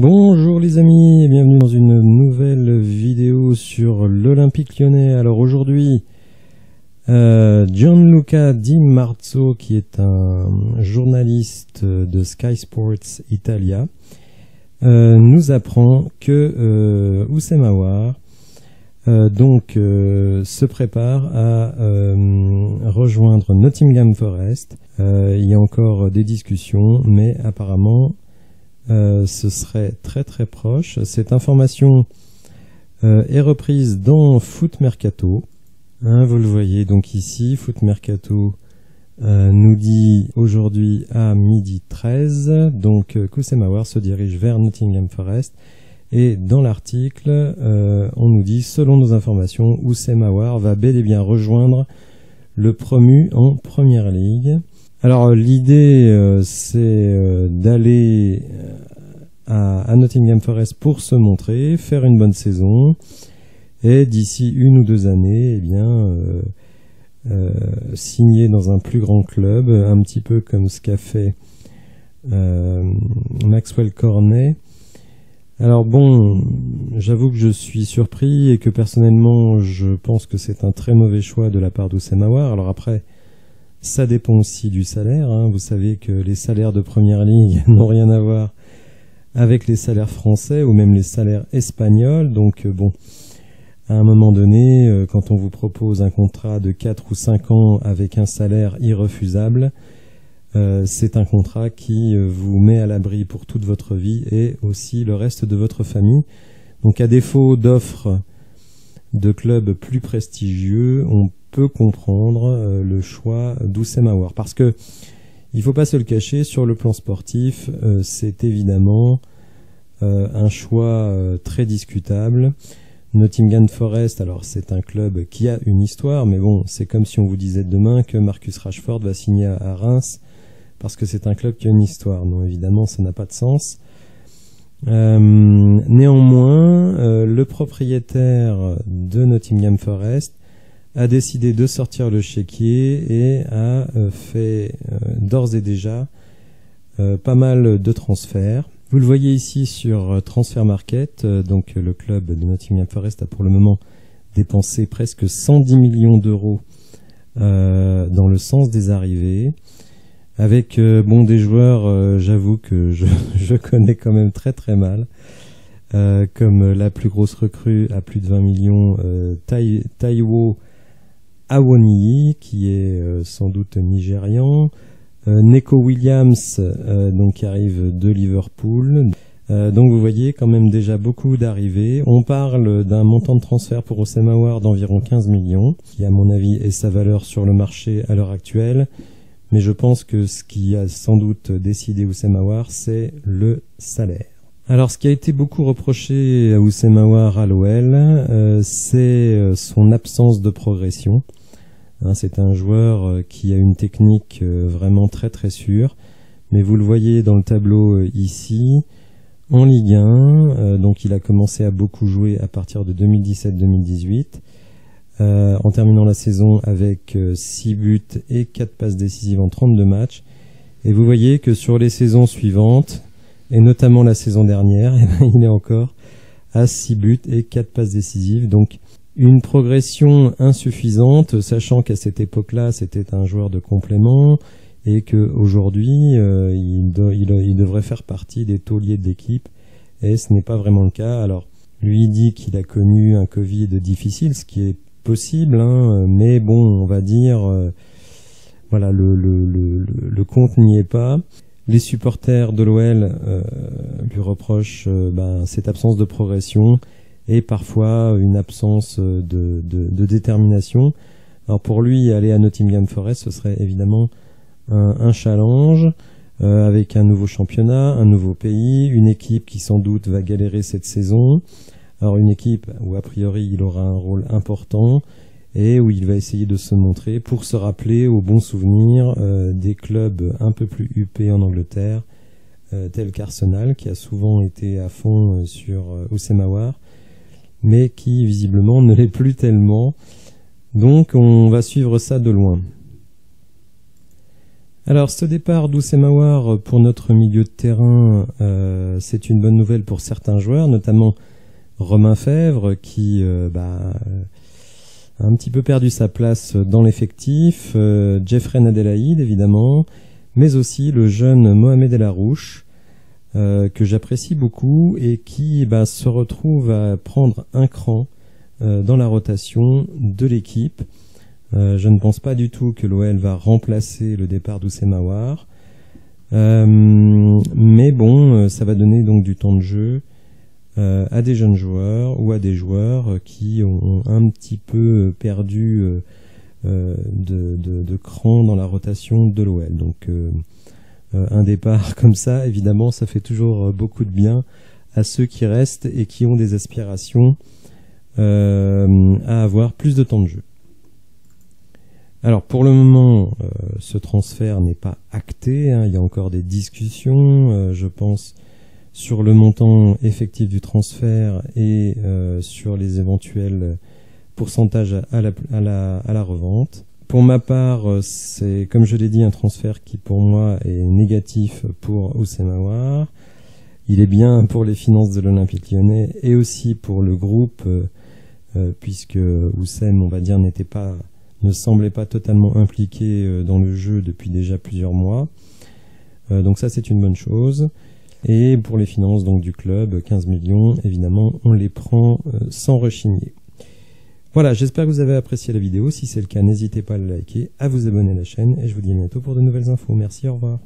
Bonjour les amis et bienvenue dans une nouvelle vidéo sur l'Olympique Lyonnais. Alors aujourd'hui, Gianluca Di Marzo, qui est un journaliste de Sky Sports Italia, nous apprend que Houssem Aouar se prépare à rejoindre Nottingham Forest. Il y a encore des discussions, mais apparemment ce serait très très proche. Cette information est reprise dans Foot Mercato. Vous le voyez donc ici, Foot Mercato nous dit aujourd'hui à 12h13 donc qu'Houssem Aouar se dirige vers Nottingham Forest. Et dans l'article, on nous dit, selon nos informations, Houssem Aouar va bel et bien rejoindre le promu en Première Ligue. Alors l'idée, c'est d'aller à Nottingham Forest pour se montrer, faire une bonne saison, et d'ici 1 ou 2 années, eh bien, signer dans un plus grand club, un petit peu comme ce qu'a fait Maxwell Cornet. Alors bon, j'avoue que je suis surpris et que personnellement, je pense que c'est un très mauvais choix de la part d'Houssem Aouar. Alors après, ça dépend aussi du salaire. Vous savez que les salaires de Première Ligue n'ont rien à voir avec les salaires français ou même les salaires espagnols. Donc bon, à un moment donné, quand on vous propose un contrat de 4 ou 5 ans avec un salaire irrefusable, c'est un contrat qui vous met à l'abri pour toute votre vie et aussi le reste de votre famille. Donc à défaut d'offres de clubs plus prestigieux, on peut comprendre le choix d'Houssem Aouar. Parce que, il ne faut pas se le cacher, sur le plan sportif, c'est évidemment un choix très discutable. Nottingham Forest, alors c'est un club qui a une histoire, mais bon, c'est comme si on vous disait demain que Marcus Rashford va signer à Reims, parce que c'est un club qui a une histoire. Non, évidemment, ça n'a pas de sens. Néanmoins, le propriétaire de Nottingham Forest a décidé de sortir le chéquier et a fait d'ores et déjà pas mal de transferts. Vous le voyez ici sur Transfer Market, donc le club de Nottingham Forest a pour le moment dépensé presque 110 millions d'euros dans le sens des arrivées. Avec des joueurs, j'avoue que je connais quand même très très mal, comme la plus grosse recrue à plus de 20 millions, Taiwo Awoniyi, qui est sans doute nigérian, Neco Williams, qui arrive de Liverpool. Donc vous voyez quand même déjà beaucoup d'arrivées. On parle d'un montant de transfert pour Houssem Aouar d'environ 15 millions, qui à mon avis est sa valeur sur le marché à l'heure actuelle. Mais je pense que ce qui a sans doute décidé Houssem Aouar, c'est le salaire. Alors ce qui a été beaucoup reproché à Houssem Aouar à l'OL, c'est son absence de progression. C'est un joueur qui a une technique vraiment très très sûre. Mais vous le voyez dans le tableau ici, en Ligue 1, donc il a commencé à beaucoup jouer à partir de 2017-2018. En terminant la saison avec 6 buts et 4 passes décisives en 32 matchs. Et vous voyez que sur les saisons suivantes, et notamment la saison dernière, il est encore à 6 buts et 4 passes décisives. Donc une progression insuffisante, sachant qu'à cette époque-là, c'était un joueur de complément et qu'aujourd'hui, il devrait faire partie des tauliers de l'équipe. Et ce n'est pas vraiment le cas. Alors, lui dit qu'il a connu un Covid difficile, ce qui est possible, mais bon, on va dire, voilà, le compte n'y est pas. Les supporters de l'OL lui reprochent cette absence de progression et parfois une absence de détermination. Alors pour lui, aller à Nottingham Forest, ce serait évidemment un challenge avec un nouveau championnat, un nouveau pays, une équipe qui sans doute va galérer cette saison. Alors une équipe où a priori il aura un rôle important et où il va essayer de se montrer pour se rappeler aux bons souvenirs des clubs un peu plus huppés en Angleterre, tels qu'Arsenal, qui a souvent été à fond sur Houssem Aouar, mais qui visiblement ne l'est plus tellement. Donc on va suivre ça de loin. Alors ce départ d'Oussem pour notre milieu de terrain, c'est une bonne nouvelle pour certains joueurs, notamment Romain Fèvre qui a un petit peu perdu sa place dans l'effectif, Jeffrey Adelaide évidemment, mais aussi le jeune Mohamed El Arouche, que j'apprécie beaucoup et qui se retrouve à prendre un cran dans la rotation de l'équipe. Je ne pense pas du tout que l'OL va remplacer le départ d'Oussem Aouar, mais bon, ça va donner donc du temps de jeu à des jeunes joueurs ou à des joueurs qui ont un petit peu perdu de cran dans la rotation de l'OL. Donc un départ comme ça, évidemment, ça fait toujours beaucoup de bien à ceux qui restent et qui ont des aspirations à avoir plus de temps de jeu. Alors pour le moment, ce transfert n'est pas acté, hein, il y a encore des discussions, je pense, sur le montant effectif du transfert et sur les éventuels pourcentages à la revente. Pour ma part, c'est, comme je l'ai dit, un transfert qui pour moi est négatif pour Oussem Aouar. Il est bien pour les finances de l'Olympique Lyonnais et aussi pour le groupe, puisque Oussem, on va dire, ne semblait pas totalement impliqué dans le jeu depuis déjà plusieurs mois. Donc ça, c'est une bonne chose. Et pour les finances donc du club, 15 millions, évidemment, on les prend sans rechigner. Voilà, j'espère que vous avez apprécié la vidéo. Si c'est le cas, n'hésitez pas à la liker, à vous abonner à la chaîne, et je vous dis à bientôt pour de nouvelles infos. Merci, au revoir.